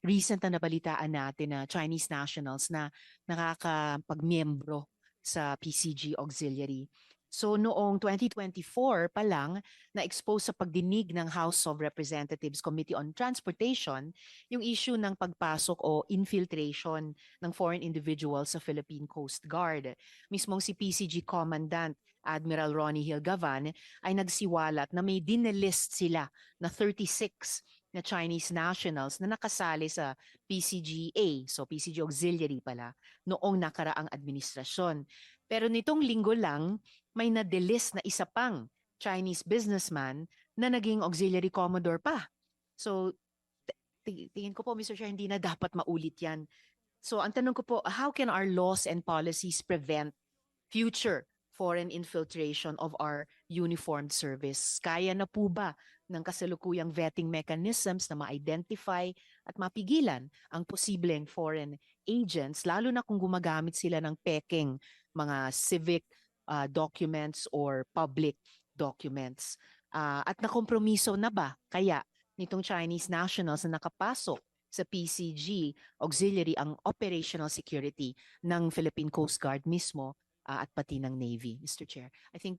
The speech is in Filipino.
recent na nabalitaan natin na Chinese nationals na nakakapagmiyembro sa PCG Auxiliary. So noong 2024 pa lang, na-expose sa pagdinig ng House of Representatives Committee on Transportation yung issue ng pagpasok o infiltration ng foreign individuals sa Philippine Coast Guard. Mismong si PCG Commandant Admiral Ronnie Hilgavan ay nagsiwalat na may dinelist sila na 36 na Chinese nationals na nakasali sa PCGA, so PCG Auxiliary pala, noong nakaraang administrasyon. Pero nitong linggo lang, may na-delist na isa pang Chinese businessman na naging auxiliary commodore pa. So, tingin ko po, Mr. Chair, hindi na dapat maulit yan. So, ang tanong ko po, how can our laws and policies prevent future foreign infiltration of our uniformed service? Kaya na po ba ng kasalukuyang vetting mechanisms na ma-identify at mapigilan ang posibleng foreign agents, lalo na kung gumagamit sila ng peking mga civic documents or public documents? At nakompromiso na ba kaya nitong Chinese nationals na nakapasok sa PCG Auxiliary ang operational security ng Philippine Coast Guard mismo at pati ng Navy, Mr. Chair? I think